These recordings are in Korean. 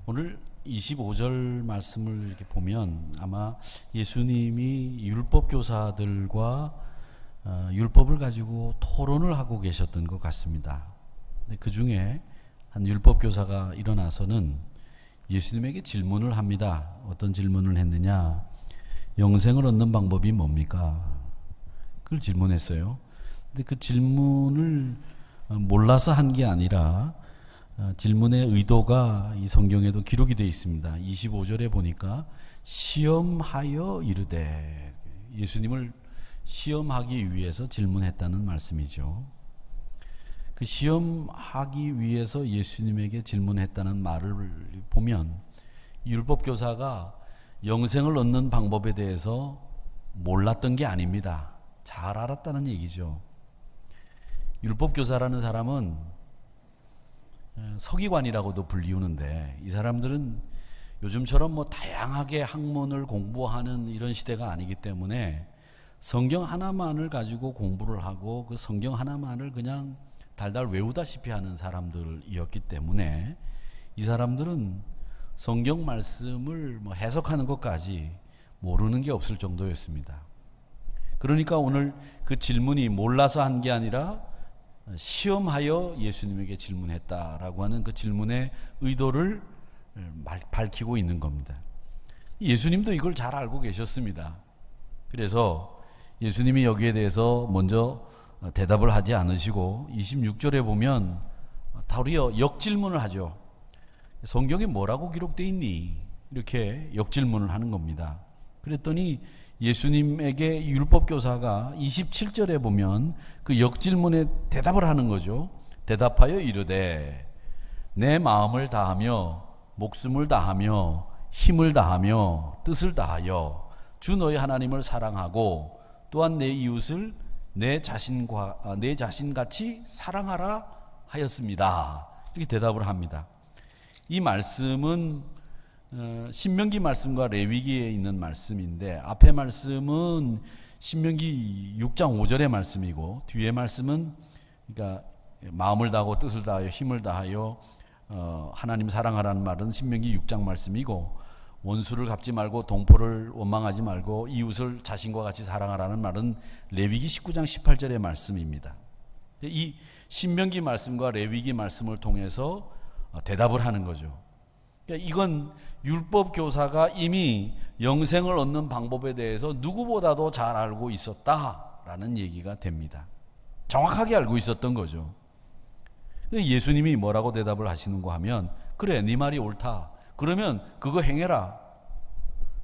오늘 25절 말씀을 이렇게 보면 아마 예수님이 율법 교사들과 율법을 가지고 토론을 하고 계셨던 것 같습니다. 그 중에 한 율법 교사가 일어나서는 예수님에게 질문을 합니다. 어떤 질문을 했느냐? 영생을 얻는 방법이 뭡니까? 그걸 질문했어요. 근데 그 질문을 몰라서 한 게 아니라 질문의 의도가 이 성경에도 기록이 되어 있습니다. 25절에 보니까 시험하여 이르되, 예수님을 시험하기 위해서 질문했다는 말씀이죠. 그 시험하기 위해서 예수님에게 질문했다는 말을 보면 율법 교사가 영생을 얻는 방법에 대해서 몰랐던 게 아닙니다. 잘 알았다는 얘기죠. 율법 교사라는 사람은 서기관이라고도 불리우는데, 이 사람들은 요즘처럼 뭐 다양하게 학문을 공부하는 이런 시대가 아니기 때문에 성경 하나만을 가지고 공부를 하고 그 성경 하나만을 그냥 달달 외우다시피 하는 사람들이었기 때문에 이 사람들은 성경 말씀을 뭐 해석하는 것까지 모르는 게 없을 정도였습니다. 그러니까 오늘 그 질문이 몰라서 한 게 아니라 시험하여 예수님에게 질문했다라고 하는 그 질문의 의도를 밝히고 있는 겁니다. 예수님도 이걸 잘 알고 계셨습니다. 그래서 예수님이 여기에 대해서 먼저 대답을 하지 않으시고 26절에 보면 도리어 역질문을 하죠. 성경에 뭐라고 기록되어 있니? 이렇게 역질문을 하는 겁니다. 그랬더니 예수님에게 율법교사가 27절에 보면 그 역질문에 대답을 하는 거죠. 대답하여 이르되 내 마음을 다하며 목숨을 다하며 힘을 다하며 뜻을 다하여 주 너희 하나님을 사랑하고 또한 내 이웃을 내 자신같이 사랑하라 하였습니다. 이렇게 대답을 합니다. 이 말씀은 신명기 말씀과 레위기에 있는 말씀인데, 앞에 말씀은 신명기 6장 5절의 말씀이고 뒤에 말씀은 그러니까 마음을 다하고 뜻을 다하여 힘을 다하여 하나님 사랑하라는 말은 신명기 6장 말씀이고, 원수를 갚지 말고 동포를 원망하지 말고 이웃을 자신과 같이 사랑하라는 말은 레위기 19장 18절의 말씀입니다. 이 신명기 말씀과 레위기 말씀을 통해서 대답을 하는 거죠. 이건 율법 교사가 이미 영생을 얻는 방법에 대해서 누구보다도 잘 알고 있었다라는 얘기가 됩니다. 정확하게 알고 있었던 거죠. 예수님이 뭐라고 대답을 하시는가 하면, 그래 네 말이 옳다, 그러면 그거 행해라,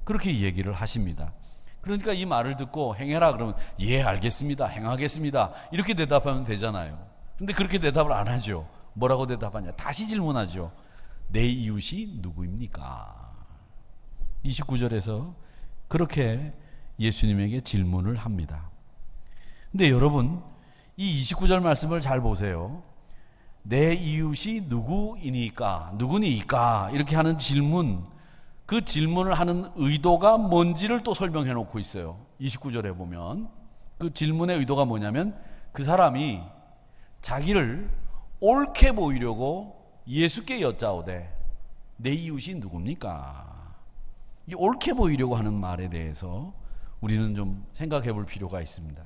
그렇게 얘기를 하십니다. 그러니까 이 말을 듣고 행해라 그러면 예 알겠습니다, 행하겠습니다, 이렇게 대답하면 되잖아요. 근데 그렇게 대답을 안 하죠. 뭐라고 대답하냐? 다시 질문하죠. 내 이웃이 누구입니까? 29절에서 그렇게 예수님에게 질문을 합니다. 근데 여러분, 이 29절 말씀을 잘 보세요. 내 이웃이 누구이니까, 누구니까 이렇게 하는 질문, 그 질문을 하는 의도가 뭔지를 또 설명해 놓고 있어요. 29절에 보면 그 질문의 의도가 뭐냐면, 그 사람이 자기를 옳게 보이려고 예수께 여짜오되 내 이웃이 누굽니까? 이 옳게 보이려고 하는 말에 대해서 우리는 좀 생각해 볼 필요가 있습니다.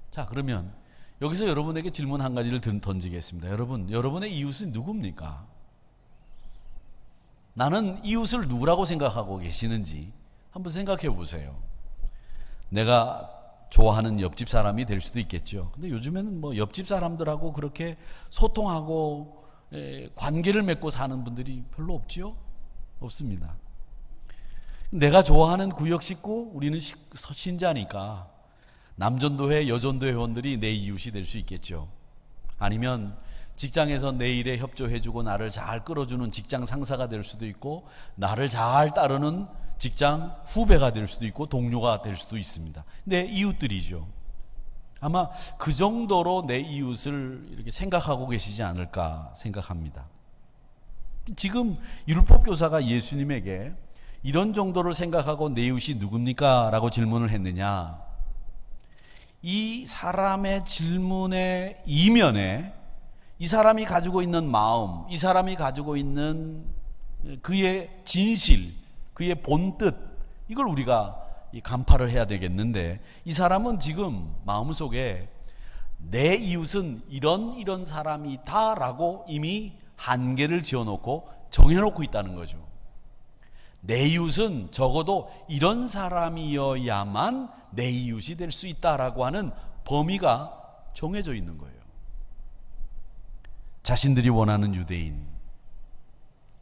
자, 그러면 여기서 여러분에게 질문 한 가지를 던지겠습니다. 여러분의 이웃은 누굽니까? 나는 이웃을 누구라고 생각하고 계시는지 한번 생각해 보세요. 내가 좋아하는 옆집 사람이 될 수도 있겠죠. 근데 요즘에는 뭐 옆집 사람들하고 그렇게 소통하고 관계를 맺고 사는 분들이 별로 없지요? 없습니다. 내가 좋아하는 구역 식구, 우리는 신자니까 남전도회, 여전도회 회원들이 내 이웃이 될 수 있겠죠. 아니면 직장에서 내 일에 협조해주고 나를 잘 끌어주는 직장 상사가 될 수도 있고, 나를 잘 따르는 직장 후배가 될 수도 있고, 동료가 될 수도 있습니다. 내 이웃들이죠. 아마 그 정도로 내 이웃을 이렇게 생각하고 계시지 않을까 생각합니다. 지금 율법교사가 예수님에게 이런 정도를 생각하고 내 이웃이 누굽니까? 라고 질문을 했느냐? 이 사람의 질문의 이면에 이 사람이 가지고 있는 마음, 이 사람이 가지고 있는 그의 진실, 그의 본뜻, 이걸 우리가 간파를 해야 되겠는데, 이 사람은 지금 마음속에 내 이웃은 이런 사람이다 라고 이미 한계를 지어놓고 정해놓고 있다는 거죠. 내 이웃은 적어도 이런 사람이어야만 내 이웃이 될 수 있다라고 하는 범위가 정해져 있는 거예요. 자신들이 원하는 유대인,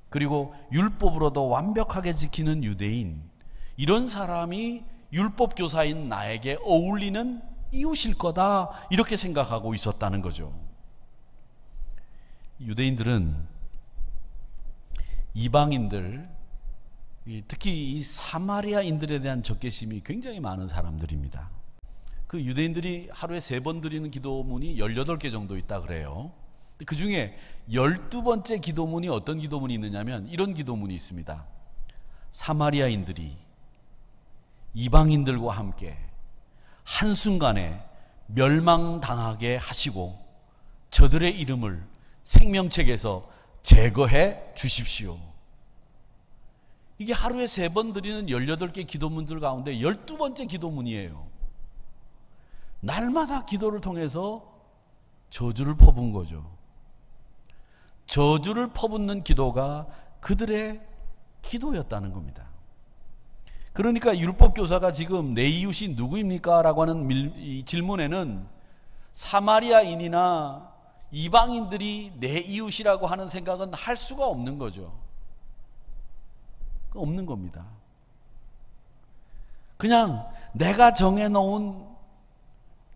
그리고 율법으로도 완벽하게 지키는 유대인, 이런 사람이 율법 교사인 나에게 어울리는 이웃일 거다, 이렇게 생각하고 있었다는 거죠. 유대인들은 이방인들, 특히 이 사마리아인들에 대한 적개심이 굉장히 많은 사람들입니다. 그 유대인들이 하루에 3번 드리는 기도문이 18개 정도 있다 그래요. 그 중에 12번째 기도문이 어떤 기도문이 있느냐면 이런 기도문이 있습니다. 사마리아인들이 이방인들과 함께 한순간에 멸망당하게 하시고 저들의 이름을 생명책에서 제거해 주십시오. 이게 하루에 3번 드리는 18개 기도문들 가운데 12번째 기도문이에요. 날마다 기도를 통해서 저주를 퍼붓는 거죠. 저주를 퍼붓는 기도가 그들의 기도였다는 겁니다. 그러니까 율법교사가 지금 내 이웃이 누구입니까? 라고 하는 이 질문에는 사마리아인이나 이방인들이 내 이웃이라고 하는 생각은 할 수가 없는 거죠. 없는 겁니다. 그냥 내가 정해놓은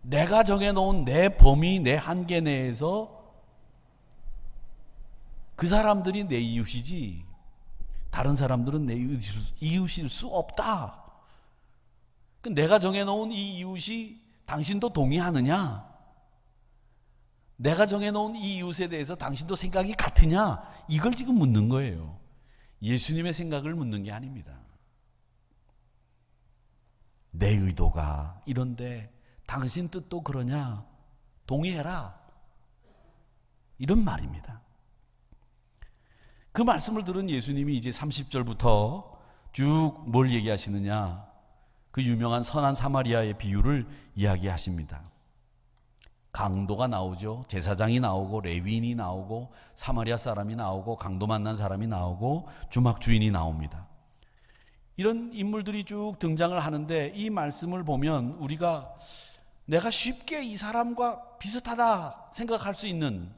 내 범위, 내 한계 내에서 그 사람들이 내 이웃이지 다른 사람들은 내 이웃일 수 없다. 내가 정해놓은 이 이웃이 당신도 동의하느냐? 내가 정해놓은 이 이웃에 대해서 당신도 생각이 같으냐? 이걸 지금 묻는 거예요. 예수님의 생각을 묻는 게 아닙니다. 내 의도가 이런데 당신 뜻도 그러냐? 동의해라. 이런 말입니다. 그 말씀을 들은 예수님이 이제 30절부터 쭉 뭘 얘기하시느냐? 그 유명한 선한 사마리아의 비유를 이야기하십니다. 강도가 나오죠. 제사장이 나오고 레위인이 나오고 사마리아 사람이 나오고 강도 만난 사람이 나오고 주막 주인이 나옵니다. 이런 인물들이 쭉 등장을 하는데 이 말씀을 보면 우리가 내가 쉽게 이 사람과 비슷하다 생각할 수 있는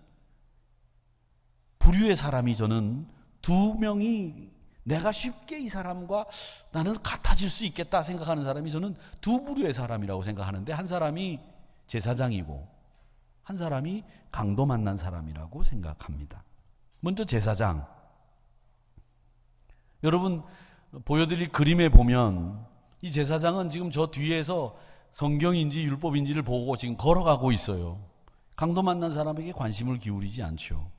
부류의 사람이 저는 2명이 내가 쉽게 이 사람과 나는 같아질 수 있겠다 생각하는 사람이 저는 2부류의 사람이라고 생각하는데 한 사람이 제사장이고 한 사람이 강도 만난 사람이라고 생각합니다. 먼저 제사장. 여러분 보여드릴 그림에 보면 이 제사장은 지금 저 뒤에서 성경인지 율법인지를 보고 지금 걸어가고 있어요. 강도 만난 사람에게 관심을 기울이지 않죠.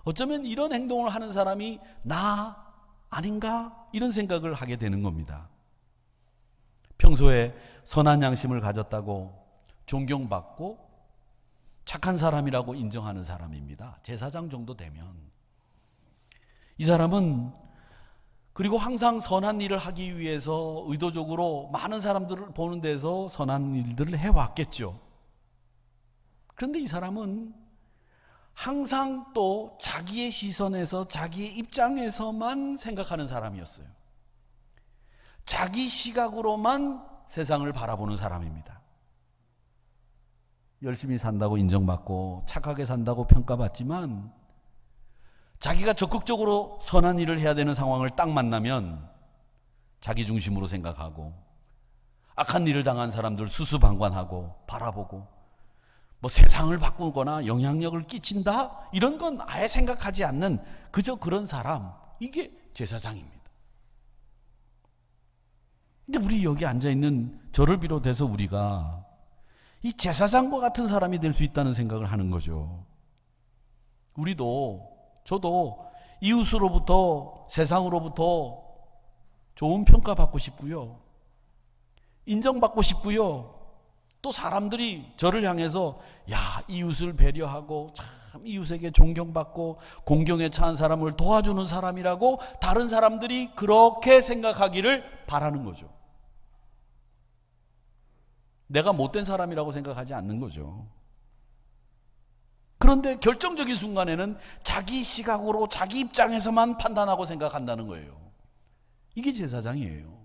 어쩌면 이런 행동을 하는 사람이 나 아닌가? 이런 생각을 하게 되는 겁니다. 평소에 선한 양심을 가졌다고 존경받고 착한 사람이라고 인정하는 사람입니다. 제사장 정도 되면. 이 사람은 그리고 항상 선한 일을 하기 위해서 의도적으로 많은 사람들을 보는 데서 선한 일들을 해왔겠죠. 그런데 이 사람은 항상 또 자기의 시선에서 자기의 입장에서만 생각하는 사람이었어요. 자기 시각으로만 세상을 바라보는 사람입니다. 열심히 산다고 인정받고 착하게 산다고 평가받지만 자기가 적극적으로 선한 일을 해야 되는 상황을 딱 만나면 자기 중심으로 생각하고 악한 일을 당한 사람들 수수방관하고 바라보고 뭐 세상을 바꾸거나 영향력을 끼친다? 이런 건 아예 생각하지 않는 그저 그런 사람, 이게 제사장입니다. 근데 우리 여기 앉아있는 저를 비롯해서 우리가 이 제사장과 같은 사람이 될 수 있다는 생각을 하는 거죠. 우리도 저도 이웃으로부터 세상으로부터 좋은 평가받고 싶고요. 인정받고 싶고요. 또 사람들이 저를 향해서 야, 이웃을 배려하고 참 이웃에게 존경받고 공경에 처한 사람을 도와주는 사람이라고 다른 사람들이 그렇게 생각하기를 바라는 거죠. 내가 못된 사람이라고 생각하지 않는 거죠. 그런데 결정적인 순간에는 자기 시각으로 자기 입장에서만 판단하고 생각한다는 거예요. 이게 제사장이에요.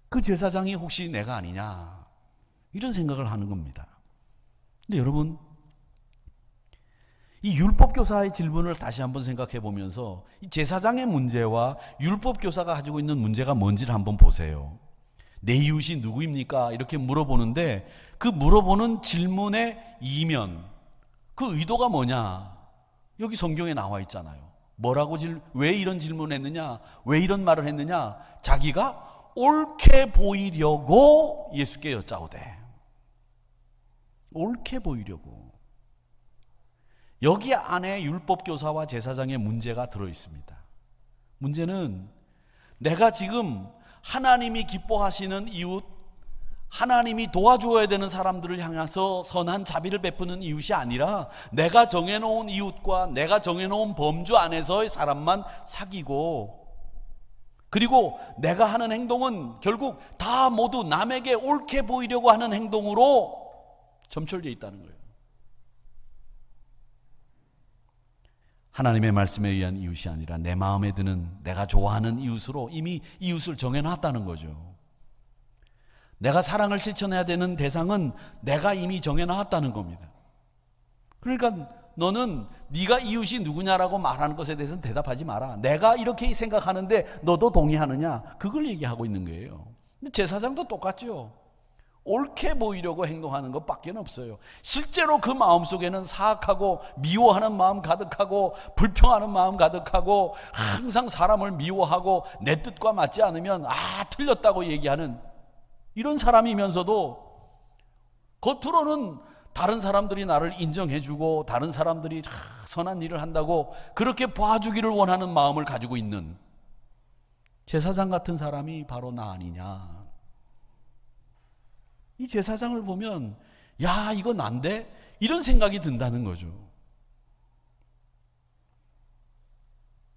그 제사장이 혹시 내가 아니냐 이런 생각을 하는 겁니다. 근데 여러분, 이 율법교사의 질문을 다시 한번 생각해 보면서 이 제사장의 문제와 율법교사가 가지고 있는 문제가 뭔지를 한번 보세요. 내 이웃이 누구입니까? 이렇게 물어보는데 그 물어보는 질문의 이면, 그 의도가 뭐냐? 여기 성경에 나와 있잖아요. 왜 이런 질문을 했느냐? 왜 이런 말을 했느냐? 자기가 옳게 보이려고 예수께 여짜오되. 옳게 보이려고. 여기 안에 율법교사와 제사장의 문제가 들어있습니다. 문제는 내가 지금 하나님이 기뻐하시는 이웃, 하나님이 도와줘야 되는 사람들을 향해서 선한 자비를 베푸는 이웃이 아니라 내가 정해놓은 이웃과 내가 정해놓은 범주 안에서의 사람만 사귀고, 그리고 내가 하는 행동은 결국 다 모두 남에게 옳게 보이려고 하는 행동으로 점철되어 있다는 거예요. 하나님의 말씀에 의한 이웃이 아니라 내 마음에 드는 내가 좋아하는 이웃으로 이미 이웃을 정해놨다는 거죠. 내가 사랑을 실천해야 되는 대상은 내가 이미 정해놨다는 겁니다. 그러니까 너는 네가 이웃이 누구냐라고 말하는 것에 대해서는 대답하지 마라. 내가 이렇게 생각하는데 너도 동의하느냐? 그걸 얘기하고 있는 거예요. 근데 제사장도 똑같죠. 옳게 보이려고 행동하는 것밖에 없어요. 실제로 그 마음속에는 사악하고 미워하는 마음 가득하고 불평하는 마음 가득하고 항상 사람을 미워하고 내 뜻과 맞지 않으면 틀렸다고 얘기하는 이런 사람이면서도 겉으로는 다른 사람들이 나를 인정해주고 다른 사람들이 선한 일을 한다고 그렇게 봐주기를 원하는 마음을 가지고 있는 제사장 같은 사람이 바로 나 아니냐. 이 제사장을 보면 야, 이거 난데? 이런 생각이 든다는 거죠.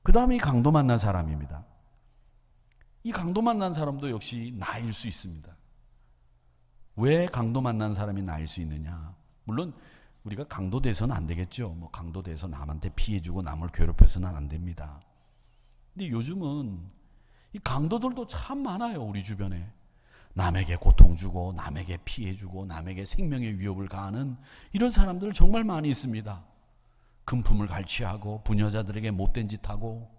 그 다음에 이 강도 만난 사람입니다. 이 강도 만난 사람도 역시 나일 수 있습니다. 왜 강도 만난 사람이 나일 수 있느냐? 물론 우리가 강도 돼서는 안 되겠죠. 강도 돼서 남한테 피해주고 남을 괴롭혀서는 안 됩니다. 근데 요즘은 이 강도들도 참 많아요. 우리 주변에 남에게 고통 주고 남에게 피해 주고 남에게 생명의 위협을 가하는 이런 사람들 정말 많이 있습니다. 금품을 갈취하고 부녀자들에게 못된 짓 하고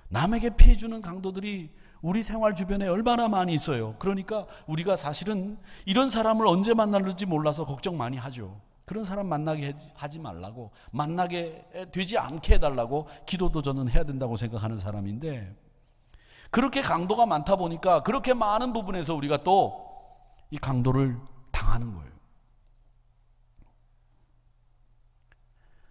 남에게 피해 주는 강도들이 우리 생활 주변에 얼마나 많이 있어요. 그러니까 우리가 사실은 이런 사람을 언제 만날지 몰라서 걱정 많이 하죠. 그런 사람 만나게 하지 말라고, 만나게 되지 않게 해달라고 기도도 저는 해야 된다고 생각하는 사람인데, 그렇게 강도가 많다 보니까 그렇게 많은 부분에서 우리가 또 이 강도를 당하는 거예요.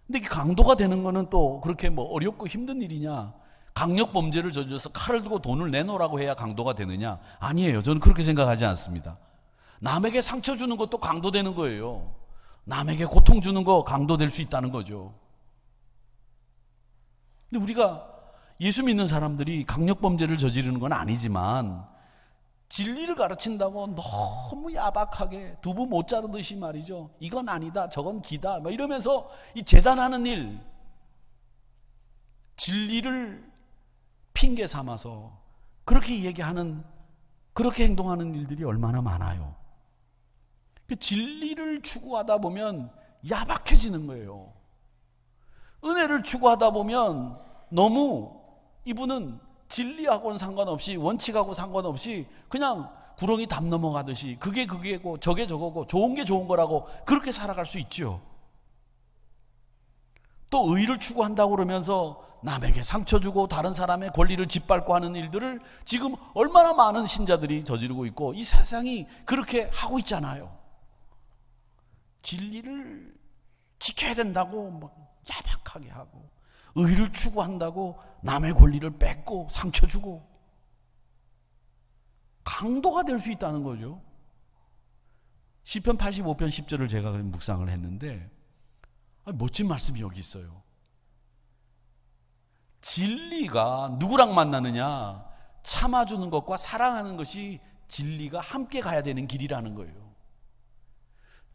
근데 이 강도가 되는 거는 또 그렇게 어렵고 힘든 일이냐? 강력 범죄를 저질러서 칼을 들고 돈을 내놓으라고 해야 강도가 되느냐? 아니에요. 저는 그렇게 생각하지 않습니다. 남에게 상처 주는 것도 강도 되는 거예요. 남에게 고통 주는 거 강도 될 수 있다는 거죠. 근데 우리가 예수 믿는 사람들이 강력 범죄를 저지르는 건 아니지만 진리를 가르친다고 너무 야박하게 두부 못 자르듯이 말이죠. 이건 아니다, 저건 기다 이러면서 이 재단하는 일, 진리를 핑계 삼아서 그렇게 얘기하는, 그렇게 행동하는 일들이 얼마나 많아요. 진리를 추구하다 보면 야박해지는 거예요. 은혜를 추구하다 보면 너무 이분은 진리하고는 상관없이, 원칙하고 상관없이 그냥 구렁이 담 넘어가듯이 그게 그게고 저게 저거고 좋은 게 좋은 거라고 그렇게 살아갈 수 있죠. 또 의를 추구한다고 그러면서 남에게 상처 주고 다른 사람의 권리를 짓밟고 하는 일들을 지금 얼마나 많은 신자들이 저지르고 있고 이 세상이 그렇게 하고 있잖아요. 진리를 지켜야 된다고 막 야박하게 하고, 의를 추구한다고 남의 권리를 뺏고 상처 주고, 강도가 될 수 있다는 거죠. 시편 85편 10절을 제가 묵상을 했는데 멋진 말씀이 여기 있어요. 진리가 누구랑 만나느냐? 참아주는 것과 사랑하는 것이 진리가 함께 가야 되는 길이라는 거예요.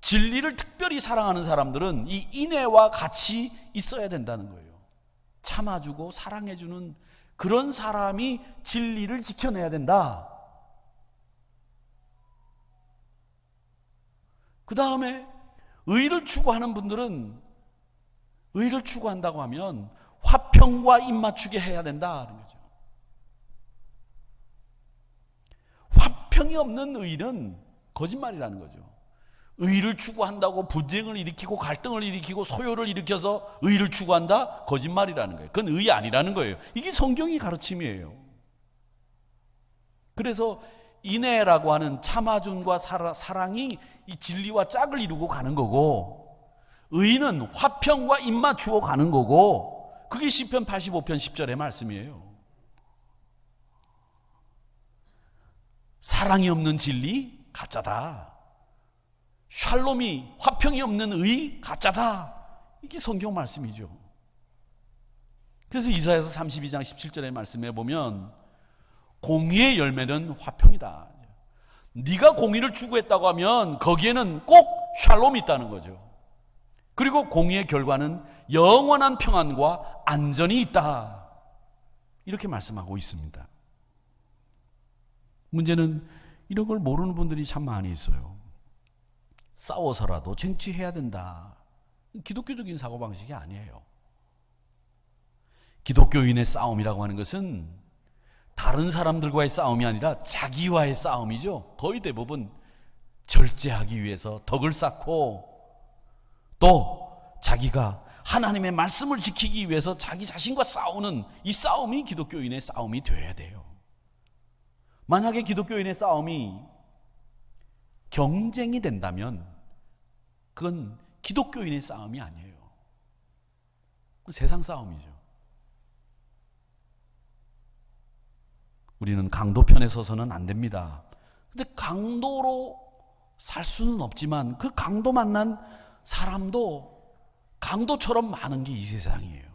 진리를 특별히 사랑하는 사람들은 이 인애와 같이 있어야 된다는 거예요. 참아주고 사랑해주는 그런 사람이 진리를 지켜내야 된다. 그 다음에 의를 추구하는 분들은 의를 추구한다고 하면 화평과 입맞추게 해야 된다는 거죠. 화평이 없는 의는 거짓말이라는 거죠. 의를 추구한다고 분쟁을 일으키고 갈등을 일으키고 소요를 일으켜서 의를 추구한다? 거짓말이라는 거예요. 그건 의 아니라는 거예요. 이게 성경의 가르침이에요. 그래서 인애라고 하는 참아줌과 사랑이 이 진리와 짝을 이루고 가는 거고, 의는 화평과 입맞추어 가는 거고, 그게 시편 85편 10절의 말씀이에요. 사랑이 없는 진리 가짜다. 샬롬이 화평이 없는 의 가짜다. 이게 성경 말씀이죠. 그래서 이사야서 32장 17절의 말씀에 보면 공의의 열매는 화평이다. 네가 공의를 추구했다고 하면 거기에는 꼭 샬롬이 있다는 거죠. 그리고 공의의 결과는 영원한 평안과 안전이 있다. 이렇게 말씀하고 있습니다. 문제는 이런 걸 모르는 분들이 참 많이 있어요. 싸워서라도 쟁취해야 된다. 기독교적인 사고방식이 아니에요. 기독교인의 싸움이라고 하는 것은 다른 사람들과의 싸움이 아니라 자기와의 싸움이죠. 거의 대부분 절제하기 위해서 덕을 쌓고 또 자기가 하나님의 말씀을 지키기 위해서 자기 자신과 싸우는 이 싸움이 기독교인의 싸움이 되어야 돼요. 만약에 기독교인의 싸움이 경쟁이 된다면 그건 기독교인의 싸움이 아니에요. 세상 싸움이죠. 우리는 강도편에 서서는 안 됩니다. 근데 강도로 살 수는 없지만 그 강도 만난 사람도 강도처럼 많은 게 이 세상이에요.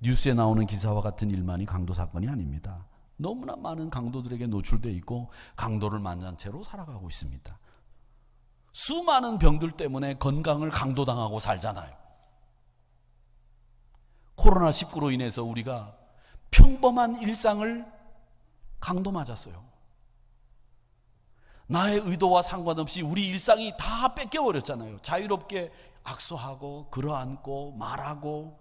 뉴스에 나오는 기사와 같은 일만이 강도 사건이 아닙니다. 너무나 많은 강도들에게 노출되어 있고 강도를 만난 채로 살아가고 있습니다. 수많은 병들 때문에 건강을 강도당하고 살잖아요. 코로나19로 인해서 우리가 평범한 일상을 강도 맞았어요. 나의 의도와 상관없이 우리 일상이 다 뺏겨버렸잖아요. 자유롭게 악수하고 걸어앉고 말하고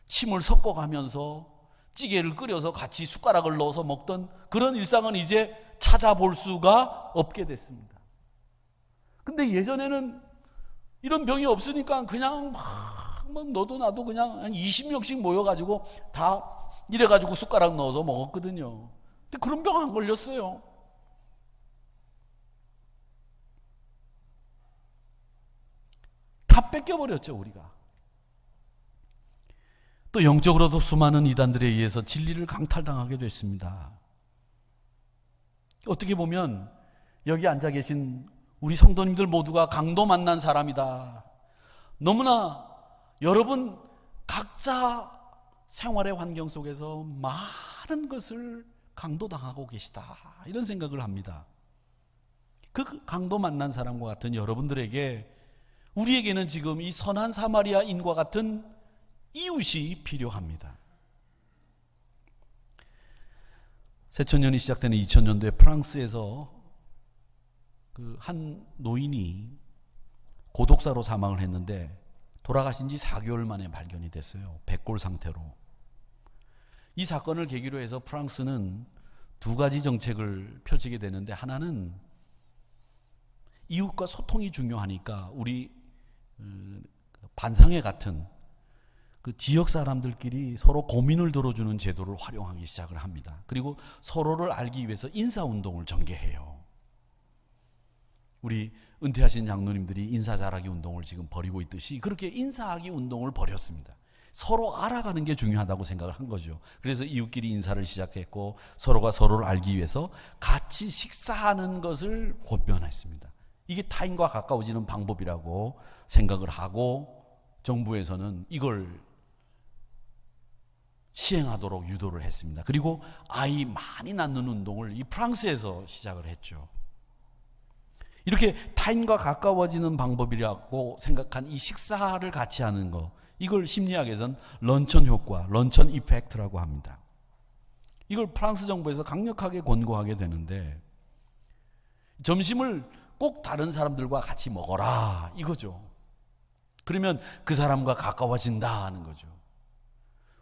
침을 섞어가면서 찌개를 끓여서 같이 숟가락을 넣어서 먹던 그런 일상은 이제 찾아볼 수가 없게 됐습니다. 근데 예전에는 이런 병이 없으니까 그냥 막 너도 나도 그냥 한 20명씩 모여가지고 다 이래가지고 숟가락 넣어서 먹었거든요. 근데 그런 병 안 걸렸어요. 다 뺏겨버렸죠, 우리가. 또 영적으로도 수많은 이단들에 의해서 진리를 강탈당하게 됐습니다. 어떻게 보면 여기 앉아 계신 우리 성도님들 모두가 강도 만난 사람이다. 너무나 여러분 각자 생활의 환경 속에서 많은 것을 강도당하고 계시다. 이런 생각을 합니다. 그 강도 만난 사람과 같은 여러분들에게 우리에게는 지금 이 선한 사마리아인과 같은 이웃이 필요합니다. 새천년이 시작되는 2000년도에 프랑스에서 그 한 노인이 고독사로 사망을 했는데 돌아가신 지 4개월 만에 발견이 됐어요. 백골 상태로. 이 사건을 계기로 해서 프랑스는 두 가지 정책을 펼치게 되는데, 하나는 이웃과 소통이 중요하니까 우리 반상회 같은 그 지역 사람들끼리 서로 고민을 들어주는 제도를 활용하기 시작을 합니다. 그리고 서로를 알기 위해서 인사운동을 전개해요. 우리 은퇴하신 장로님들이 인사 잘하기 운동을 지금 벌이고 있듯이 그렇게 인사하기 운동을 벌였습니다. 서로 알아가는 게 중요하다고 생각을 한 거죠. 그래서 이웃끼리 인사를 시작했고 서로가 서로를 알기 위해서 같이 식사하는 것을 권면했습니다. 이게 타인과 가까워지는 방법이라고 생각을 하고 정부에서는 이걸 시행하도록 유도를 했습니다. 그리고 아이 많이 낳는 운동을 이 프랑스에서 시작을 했죠. 이렇게 타인과 가까워지는 방법이라고 생각한 이 식사를 같이 하는 거, 이걸 심리학에서는 런천 효과, 런천 이펙트라고 합니다. 이걸 프랑스 정부에서 강력하게 권고하게 되는데 점심을 꼭 다른 사람들과 같이 먹어라 이거죠. 그러면 그 사람과 가까워진다 하는 거죠.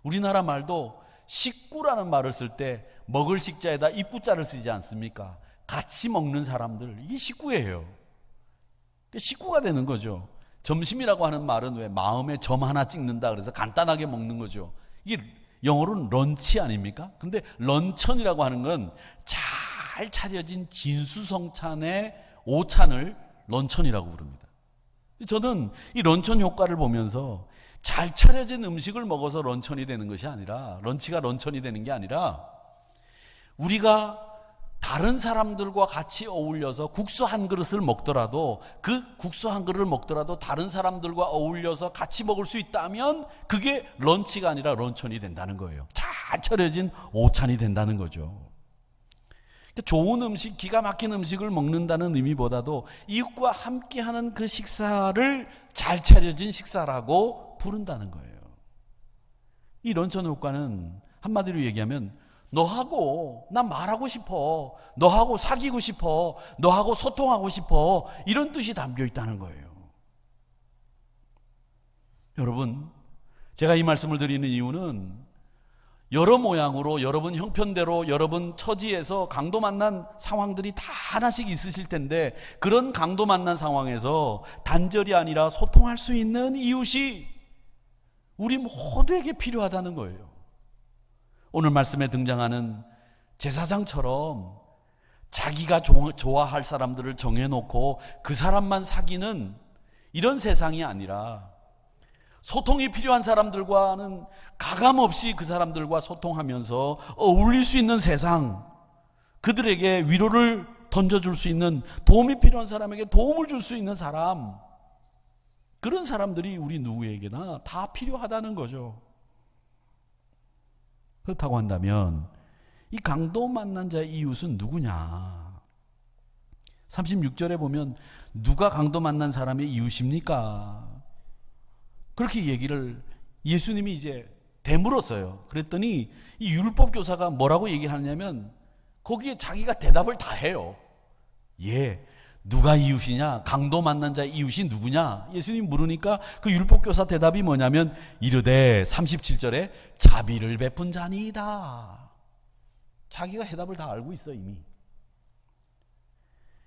우리나라 말도 식구라는 말을 쓸 때 먹을 식자에다 입구자를 쓰지 않습니까? 같이 먹는 사람들, 이게 식구예요. 식구가 되는 거죠. 점심이라고 하는 말은 왜 마음에 점 하나 찍는다 그래서 간단하게 먹는 거죠. 이게 영어로는 런치 아닙니까? 근데 런천이라고 하는 건 잘 차려진 진수성찬의 오찬을 런천이라고 부릅니다. 저는 이 런천 효과를 보면서 잘 차려진 음식을 먹어서 런천이 되는 것이 아니라, 런치가 런천이 되는 게 아니라 우리가 다른 사람들과 같이 어울려서 국수 한 그릇을 먹더라도 그 국수 한 그릇을 먹더라도 다른 사람들과 어울려서 같이 먹을 수 있다면 그게 런치가 아니라 런천이 된다는 거예요. 잘 차려진 오찬이 된다는 거죠. 좋은 음식, 기가 막힌 음식을 먹는다는 의미보다도 이웃과 함께하는 그 식사를 잘 차려진 식사라고 부른다는 거예요. 이 런천 효과는 한마디로 얘기하면 너하고 나 말하고 싶어, 너하고 사귀고 싶어, 너하고 소통하고 싶어, 이런 뜻이 담겨 있다는 거예요. 여러분, 제가 이 말씀을 드리는 이유는 여러 모양으로 여러분 형편대로 여러분 처지에서 강도 만난 상황들이 다 하나씩 있으실 텐데 그런 강도 만난 상황에서 단절이 아니라 소통할 수 있는 이웃이 우리 모두에게 필요하다는 거예요. 오늘 말씀에 등장하는 제사장처럼 자기가 좋아할 사람들을 정해놓고 그 사람만 사귀는 이런 세상이 아니라 소통이 필요한 사람들과는 가감없이 그 사람들과 소통하면서 어울릴 수 있는 세상, 그들에게 위로를 던져줄 수 있는, 도움이 필요한 사람에게 도움을 줄 수 있는 사람, 그런 사람들이 우리 누구에게나 다 필요하다는 거죠. 그렇다고 한다면 이 강도 만난 자의 이웃은 누구냐? 36절에 보면 누가 강도 만난 사람의 이웃입니까? 그렇게 얘기를 예수님이 이제 되물었어요. 그랬더니 이 율법 교사가 뭐라고 얘기하냐면 거기에 자기가 대답을 다 해요. 예, 누가 이웃이냐? 강도 만난 자의 이웃이 누구냐? 예수님이 물으니까 그 율법 교사 대답이 뭐냐면 이르되 37절에 자비를 베푼 자니이다. 자기가 해답을 다 알고 있어 이미.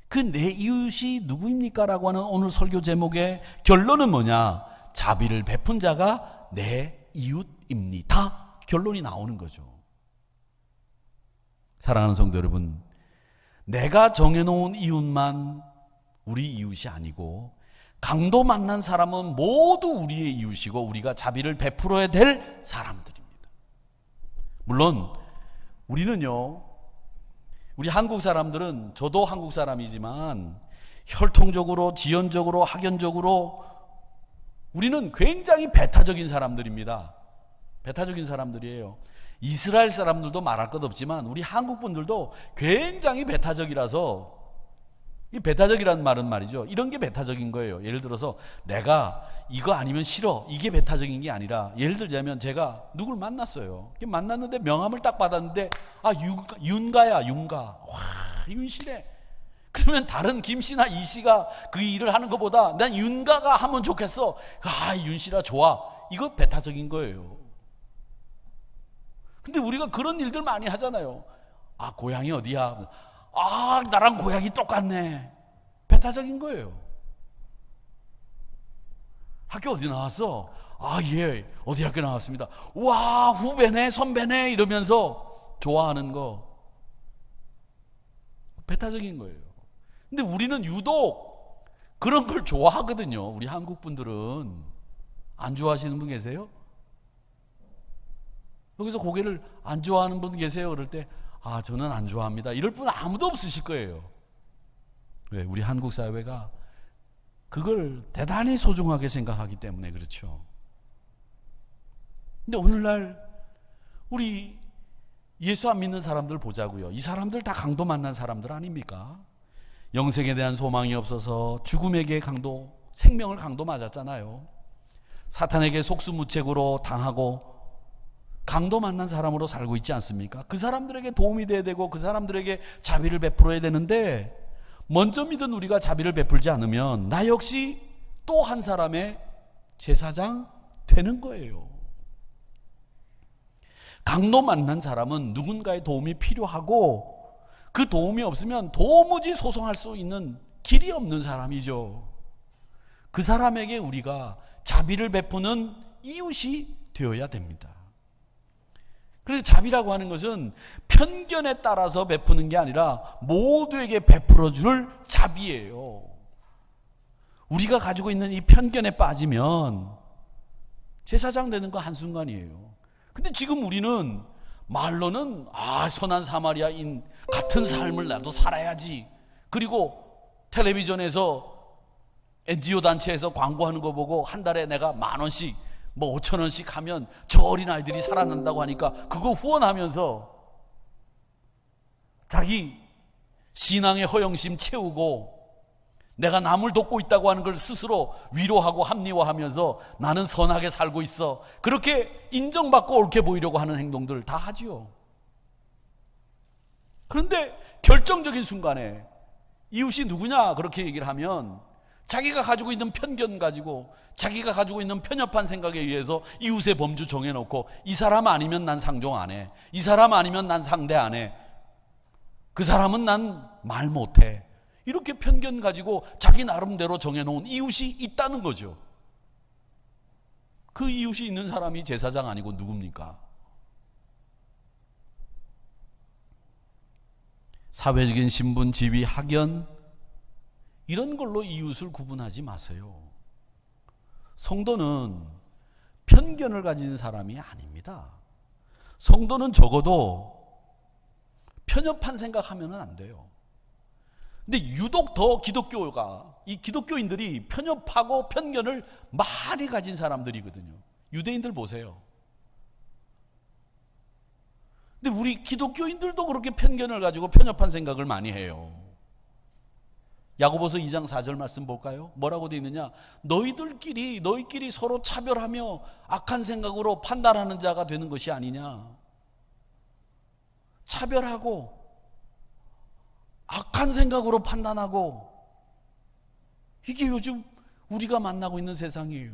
그 내 이웃이 누구입니까? 라고 하는 오늘 설교 제목의 결론은 뭐냐? 자비를 베푼 자가 내 이웃입니다. 결론이 나오는 거죠. 사랑하는 성도 여러분, 내가 정해놓은 이웃만 우리 이웃이 아니고 강도 만난 사람은 모두 우리의 이웃이고 우리가 자비를 베풀어야 될 사람들입니다. 물론 우리는요, 우리 한국 사람들은, 저도 한국 사람이지만 혈통적으로, 지연적으로, 학연적으로 우리는 굉장히 배타적인 사람들입니다. 배타적인 사람들이에요. 이스라엘 사람들도 말할 것 없지만 우리 한국 분들도 굉장히 배타적이라서, 이 배타적이라는 말은 말이죠, 이런 게 배타적인 거예요. 예를 들어서 내가 이거 아니면 싫어, 이게 배타적인 게 아니라, 예를 들자면 제가 누굴 만났어요. 만났는데 명함을 딱 받았는데 윤가야, 윤가. 와, 윤씨네. 그러면 다른 김씨나 이씨가 그 일을 하는 것보다 난 윤가가 하면 좋겠어. 아, 윤씨라 좋아. 이거 배타적인 거예요. 근데 우리가 그런 일들 많이 하잖아요. 아, 고향이 어디야? 아, 나랑 고향이 똑같네. 배타적인 거예요. 학교 어디 나왔어? 아, 예, 어디 학교 나왔습니다. 와, 후배네, 선배네 이러면서 좋아하는 거. 배타적인 거예요. 근데 우리는 유독 그런 걸 좋아하거든요. 우리 한국 분들은. 안 좋아하시는 분 계세요? 여기서 고개를 안 좋아하는 분 계세요? 그럴 때 저는 안 좋아합니다. 이럴 분 아무도 없으실 거예요. 왜? 우리 한국 사회가 그걸 대단히 소중하게 생각하기 때문에 그렇죠. 근데 오늘날 우리 예수 안 믿는 사람들 보자고요. 이 사람들 다 강도 만난 사람들 아닙니까? 영생에 대한 소망이 없어서 죽음에게 강도, 생명을 강도 맞았잖아요. 사탄에게 속수무책으로 당하고 강도 만난 사람으로 살고 있지 않습니까? 그 사람들에게 도움이 돼야 되고 그 사람들에게 자비를 베풀어야 되는데 먼저 믿은 우리가 자비를 베풀지 않으면 나 역시 또 한 사람의 제사장 되는 거예요. 강도 만난 사람은 누군가의 도움이 필요하고 그 도움이 없으면 도무지 소송할 수 있는 길이 없는 사람이죠. 그 사람에게 우리가 자비를 베푸는 이웃이 되어야 됩니다. 그래서 자비라고 하는 것은 편견에 따라서 베푸는 게 아니라 모두에게 베풀어 줄 자비예요. 우리가 가지고 있는 이 편견에 빠지면 제사장 되는 거 한순간이에요. 근데 지금 우리는 말로는 선한 사마리아인 같은 삶을 나도 살아야지. 그리고 텔레비전에서 NGO 단체에서 광고하는 거 보고 한 달에 내가 10,000원씩 5,000원씩 하면 저 어린아이들이 살아난다고 하니까 그거 후원하면서 자기 신앙의 허영심 채우고 내가 남을 돕고 있다고 하는 걸 스스로 위로하고 합리화하면서 나는 선하게 살고 있어. 그렇게 인정받고 옳게 보이려고 하는 행동들 다 하지요. 그런데 결정적인 순간에 이웃이 누구냐 그렇게 얘기를 하면 자기가 가지고 있는 편견 가지고 자기가 가지고 있는 편협한 생각에 의해서 이웃의 범주 정해놓고 이 사람 아니면 난 상종 안 해. 이 사람 아니면 난 상대 안 해. 그 사람은 난 말 못해. 이렇게 편견 가지고 자기 나름대로 정해놓은 이웃이 있다는 거죠. 그 이웃이 있는 사람이 제사장 아니고 누굽니까? 사회적인 신분, 지위, 학연 이런 걸로 이웃을 구분하지 마세요. 성도는 편견을 가진 사람이 아닙니다. 성도는 적어도 편협한 생각하면 안 돼요. 근데 유독 더 이 기독교인들이 편협하고 편견을 많이 가진 사람들이거든요. 유대인들 보세요. 근데 우리 기독교인들도 그렇게 편견을 가지고 편협한 생각을 많이 해요. 야고보서 2장 4절 말씀 볼까요? 뭐라고 되어 있느냐? 너희끼리 서로 차별하며 악한 생각으로 판단하는 자가 되는 것이 아니냐. 차별하고 악한 생각으로 판단하고 이게 요즘 우리가 만나고 있는 세상이에요.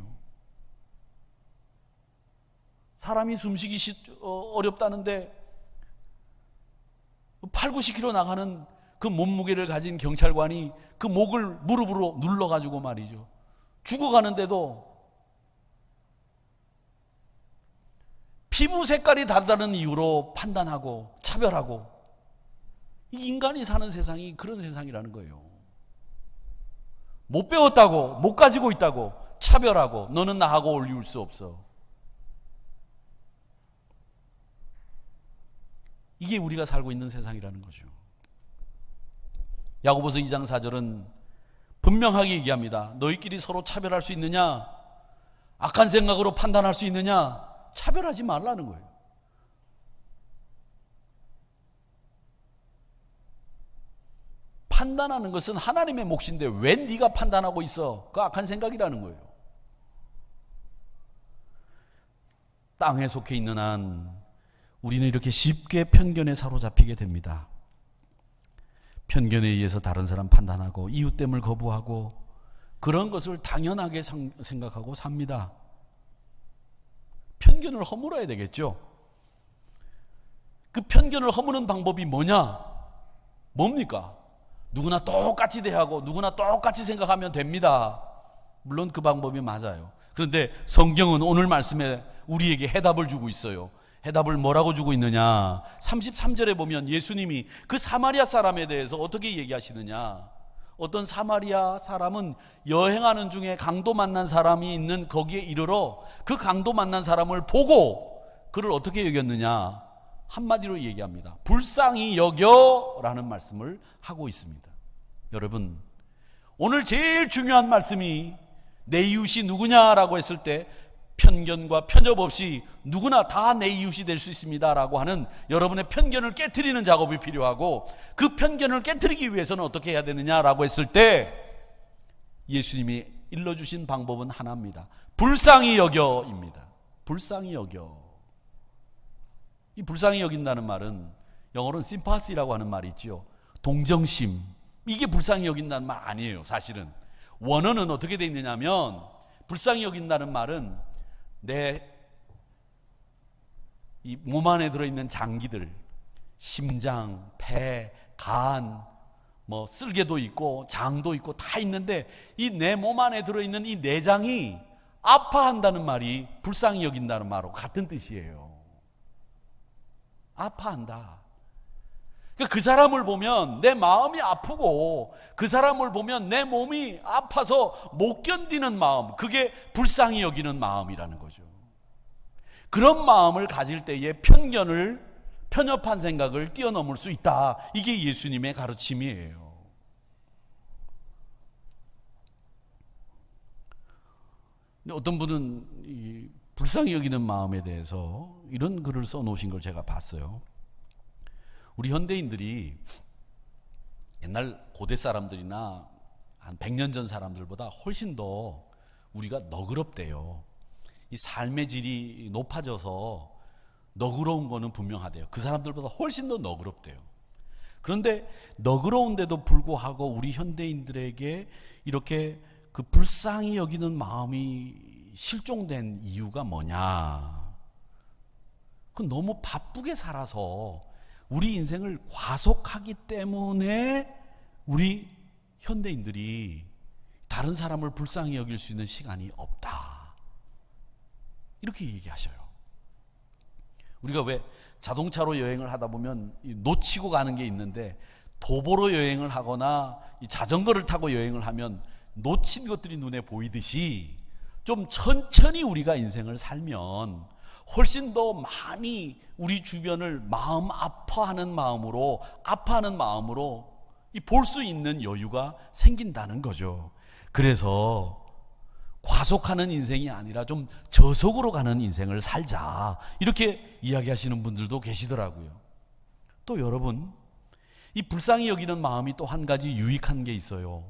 사람이 숨쉬기 어렵다는데 8, 90kg 나가는 그 몸무게를 가진 경찰관이 그 목을 무릎으로 눌러가지고 말이죠. 죽어가는데도 피부 색깔이 다르다는 이유로 판단하고 차별하고 이 인간이 사는 세상이 그런 세상이라는 거예요. 못 배웠다고, 못 가지고 있다고 차별하고 너는 나하고 어울릴 수 없어. 이게 우리가 살고 있는 세상이라는 거죠. 야고보서 2장 4절은 분명하게 얘기합니다. 너희끼리 서로 차별할 수 있느냐? 악한 생각으로 판단할 수 있느냐? 차별하지 말라는 거예요. 판단하는 것은 하나님의 몫인데 왜 네가 판단하고 있어? 그 악한 생각이라는 거예요. 땅에 속해 있는 한 우리는 이렇게 쉽게 편견에 사로잡히게 됩니다. 편견에 의해서 다른 사람 판단하고 이웃됨을 거부하고 그런 것을 당연하게 생각하고 삽니다. 편견을 허물어야 되겠죠. 그 편견을 허무는 방법이 뭐냐? 뭡니까? 누구나 똑같이 대하고 누구나 똑같이 생각하면 됩니다. 물론 그 방법이 맞아요. 그런데 성경은 오늘 말씀에 우리에게 해답을 주고 있어요. 해답을 뭐라고 주고 있느냐? 33절에 보면 예수님이 그 사마리아 사람에 대해서 어떻게 얘기하시느냐? 어떤 사마리아 사람은 여행하는 중에 강도 만난 사람이 있는 거기에 이르러 그 강도 만난 사람을 보고 그를 어떻게 여겼느냐? 한마디로 얘기합니다. 불쌍히 여겨라는 말씀을 하고 있습니다. 여러분, 오늘 제일 중요한 말씀이 내 이웃이 누구냐라고 했을 때 편견과 편협 없이 누구나 다 내 이웃이 될 수 있습니다라고 하는 여러분의 편견을 깨트리는 작업이 필요하고, 그 편견을 깨트리기 위해서는 어떻게 해야 되느냐라고 했을 때 예수님이 일러주신 방법은 하나입니다. 불쌍히 여겨입니다. 불쌍히 여겨. 이 불쌍히 여긴다는 말은 영어로는 sympathy라고 하는 말이 있죠. 동정심. 이게 불쌍히 여긴다는 말 아니에요. 사실은 원어는 어떻게 돼 있느냐면, 불쌍히 여긴다는 말은 내 이 몸 안에 들어있는 장기들, 심장, 폐, 간, 뭐 쓸개도 있고 장도 있고 다 있는데, 이 내 몸 안에 들어있는 이 내장이 아파한다는 말이 불쌍히 여긴다는 말하고 같은 뜻이에요. 아파한다. 그 사람을 보면 내 마음이 아프고, 그 사람을 보면 내 몸이 아파서 못 견디는 마음, 그게 불쌍히 여기는 마음이라는 거죠. 그런 마음을 가질 때에 편견을, 편협한 생각을 뛰어넘을 수 있다. 이게 예수님의 가르침이에요. 근데 어떤 분은 이 불쌍히 여기는 마음에 대해서 이런 글을 써놓으신 걸 제가 봤어요. 우리 현대인들이 옛날 고대 사람들이나 한 100년 전 사람들보다 훨씬 더 우리가 너그럽대요. 이 삶의 질이 높아져서 너그러운 거는 분명하대요. 그 사람들보다 훨씬 더 너그럽대요. 그런데 너그러운데도 불구하고 우리 현대인들에게 이렇게 그 불쌍히 여기는 마음이 실종된 이유가 뭐냐? 그 너무 바쁘게 살아서 우리 인생을 과속하기 때문에 우리 현대인들이 다른 사람을 불쌍히 여길 수 있는 시간이 없다. 이렇게 얘기하셔요. 우리가 왜 자동차로 여행을 하다 보면 놓치고 가는 게 있는데, 도보로 여행을 하거나 자전거를 타고 여행을 하면 놓친 것들이 눈에 보이듯이, 좀 천천히 우리가 인생을 살면 훨씬 더 많이 우리 주변을 마음 아파하는 마음으로 볼 수 있는 여유가 생긴다는 거죠. 그래서 과속하는 인생이 아니라 좀 저속으로 가는 인생을 살자, 이렇게 이야기하시는 분들도 계시더라고요. 또 여러분, 이 불쌍히 여기는 마음이 또 한 가지 유익한 게 있어요.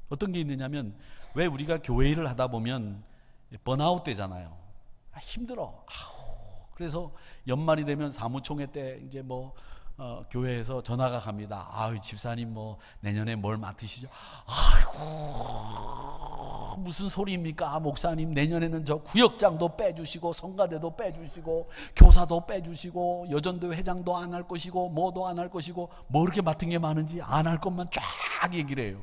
어떤 게 있느냐면, 왜 우리가 교회 일을 하다 보면 번아웃 되잖아요. 힘들어. 그래서 연말이 되면 사무총회 때 이제 교회에서 전화가 갑니다. 집사님 내년에 뭘 맡으시죠? 아이고, 무슨 소리입니까? 목사님, 내년에는 저 구역장도 빼주시고 성가대도 빼주시고 교사도 빼주시고 여전도 회장도 안 할 것이고 뭐도 안 할 것이고, 뭐 그렇게 맡은 게 많은지 안 할 것만 쫙 얘기를 해요.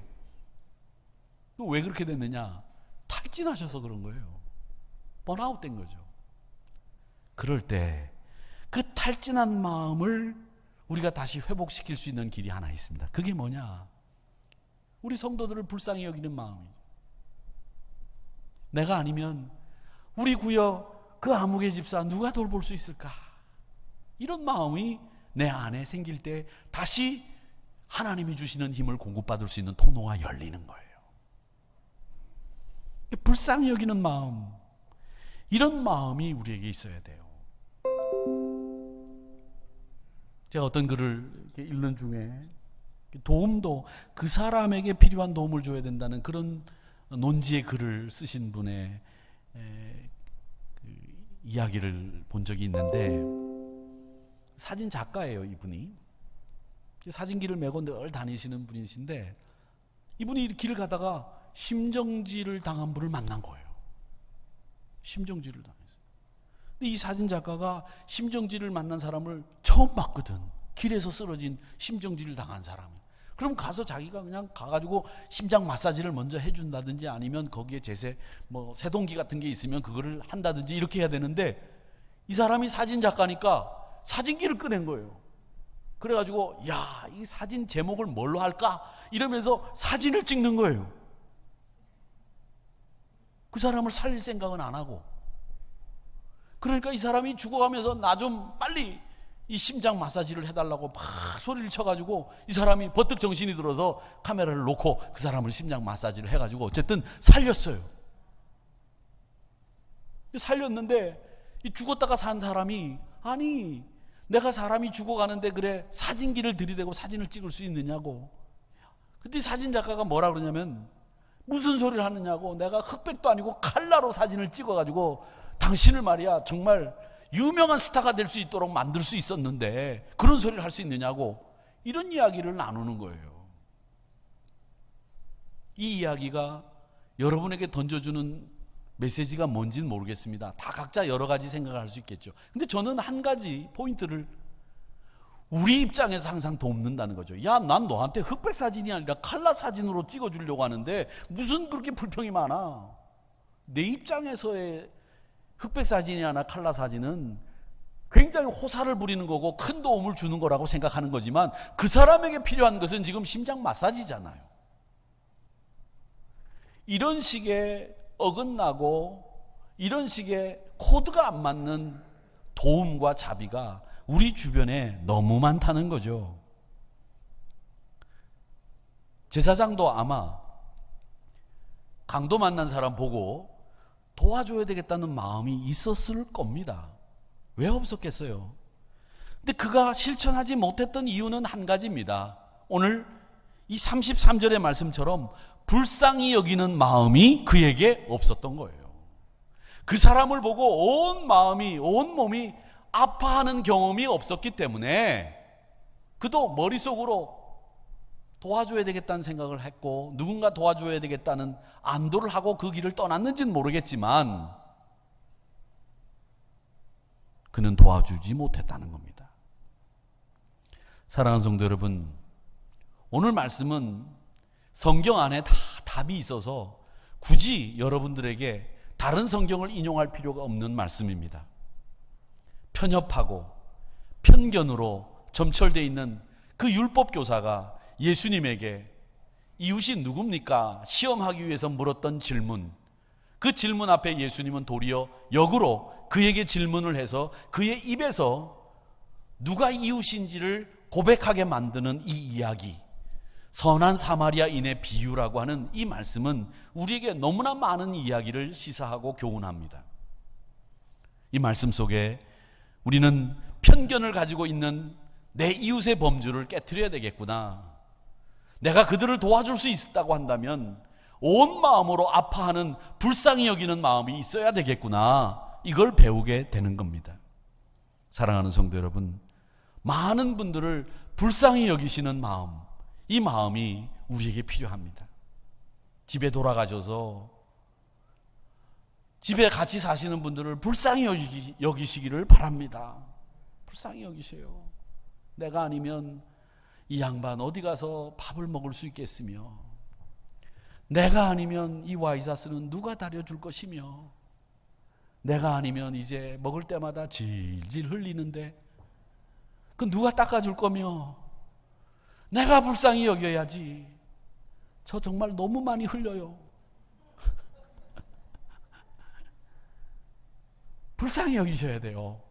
왜 그렇게 됐느냐? 탈진하셔서 그런 거예요. 번아웃 된 거죠. 그럴 때 그 탈진한 마음을 우리가 다시 회복시킬 수 있는 길이 하나 있습니다. 그게 뭐냐? 우리 성도들을 불쌍히 여기는 마음이죠. 내가 아니면 우리 구역 그 아무개 집사 누가 돌볼 수 있을까? 이런 마음이 내 안에 생길 때 다시 하나님이 주시는 힘을 공급받을 수 있는 통로가 열리는 거예요. 불쌍히 여기는 마음, 이런 마음이 우리에게 있어야 돼요. 제가 어떤 글을 읽는 중에 도움도, 그 사람에게 필요한 도움을 줘야 된다는 그런 논지의 글을 쓰신 분의 이야기를 본 적이 있는데, 사진 작가예요. 이분이 사진기를 메고 늘 다니시는 분이신데, 이분이 길을 가다가 심정지를 당한 분을 만난 거예요. 심정지를 당했어요. 근데 이 사진 작가가 심정지를 만난 사람을 처음 봤거든. 길에서 쓰러진 심정지를 당한 사람이. 그럼 가서 자기가 그냥 가가지고 심장 마사지를 먼저 해준다든지, 아니면 거기에 제세 세동기 같은 게 있으면 그거를 한다든지 이렇게 해야 되는데, 이 사람이 사진 작가니까 사진기를 꺼낸 거예요. 그래가지고 이 사진 제목을 뭘로 할까 이러면서 사진을 찍는 거예요. 그 사람을 살릴 생각은 안 하고. 그러니까 이 사람이 죽어가면서 나 좀 빨리 이 심장 마사지를 해달라고 막 소리를 쳐가지고 이 사람이 버뜩 정신이 들어서 카메라를 놓고 그 사람을 심장 마사지를 해가지고 어쨌든 살렸어요. 살렸는데 이 죽었다가 산 사람이, 아니 내가 사람이 죽어가는데 그래 사진기를 들이대고 사진을 찍을 수 있느냐고. 그때 사진작가가 뭐라 그러냐면, 무슨 소리를 하느냐고, 내가 흑백도 아니고 칼라로 사진을 찍어가지고 당신을 말이야 정말 유명한 스타가 될 수 있도록 만들 수 있었는데 그런 소리를 할 수 있느냐고, 이런 이야기를 나누는 거예요. 이 이야기가 여러분에게 던져주는 메시지가 뭔지는 모르겠습니다. 다 각자 여러 가지 생각을 할 수 있겠죠. 근데 저는 한 가지 포인트를 우리 입장에서 항상 돕는다는 거죠. 야, 난 너한테 흑백 사진이 아니라 칼라 사진으로 찍어주려고 하는데 무슨 그렇게 불평이 많아. 내 입장에서의 흑백 사진이나 칼라 사진은 굉장히 호사를 부리는 거고 큰 도움을 주는 거라고 생각하는 거지만, 그 사람에게 필요한 것은 지금 심장 마사지잖아요. 이런 식의 어긋나고 이런 식의 코드가 안 맞는 도움과 자비가 우리 주변에 너무 많다는 거죠. 제사장도 아마 강도 만난 사람 보고 도와줘야 되겠다는 마음이 있었을 겁니다. 왜 없었겠어요? 근데 그가 실천하지 못했던 이유는 한 가지입니다. 오늘 이 33절의 말씀처럼 불쌍히 여기는 마음이 그에게 없었던 거예요. 그 사람을 보고 온 마음이, 온 몸이 아파하는 경험이 없었기 때문에 그도 머릿속으로 도와줘야 되겠다는 생각을 했고 누군가 도와줘야 되겠다는 안도를 하고 그 길을 떠났는지는 모르겠지만 그는 도와주지 못했다는 겁니다. 사랑하는 성도 여러분, 오늘 말씀은 성경 안에 다 답이 있어서 굳이 여러분들에게 다른 성경을 인용할 필요가 없는 말씀입니다. 편협하고 편견으로 점철되어 있는 그 율법 교사가 예수님에게 이웃이 누굽니까? 시험하기 위해서 물었던 질문, 그 질문 앞에 예수님은 도리어 역으로 그에게 질문을 해서 그의 입에서 누가 이웃인지를 고백하게 만드는 이 이야기, 선한 사마리아인의 비유라고 하는 이 말씀은 우리에게 너무나 많은 이야기를 시사하고 교훈합니다. 이 말씀 속에 우리는 편견을 가지고 있는 내 이웃의 범주를 깨트려야 되겠구나, 내가 그들을 도와줄 수 있다고 한다면 온 마음으로 아파하는 불쌍히 여기는 마음이 있어야 되겠구나, 이걸 배우게 되는 겁니다. 사랑하는 성도 여러분, 많은 분들을 불쌍히 여기시는 마음, 이 마음이 우리에게 필요합니다. 집에 돌아가셔서 집에 같이 사시는 분들을 불쌍히 여기시기를 바랍니다. 불쌍히 여기세요. 내가 아니면 이 양반 어디 가서 밥을 먹을 수 있겠으며, 내가 아니면 이 와이사스는 누가 다려줄 것이며, 내가 아니면 이제 먹을 때마다 질질 흘리는데 그 누가 닦아줄 거며, 내가 불쌍히 여겨야지. 저 정말 너무 많이 흘려요. 불쌍히 여기셔야 돼요.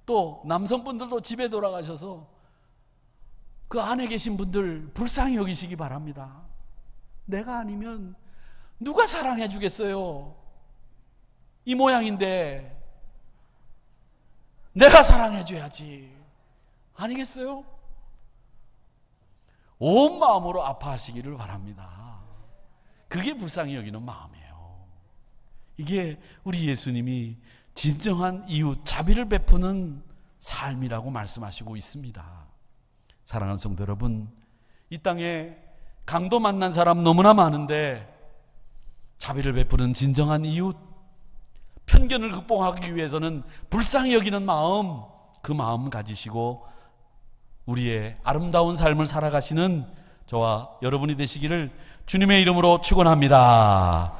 또 남성분들도 집에 돌아가셔서 그 안에 계신 분들 불쌍히 여기시기 바랍니다. 내가 아니면 누가 사랑해 주겠어요? 이 모양인데 내가 사랑해 줘야지. 아니겠어요? 온 마음으로 아파하시기를 바랍니다. 그게 불쌍히 여기는 마음이에요. 이게 우리 예수님이 진정한 이웃, 자비를 베푸는 삶이라고 말씀하시고 있습니다. 사랑하는 성도 여러분, 이 땅에 강도 만난 사람 너무나 많은데 자비를 베푸는 진정한 이웃, 편견을 극복하기 위해서는 불쌍히 여기는 마음, 그 마음 가지시고 우리의 아름다운 삶을 살아가시는 저와 여러분이 되시기를 주님의 이름으로 축원합니다.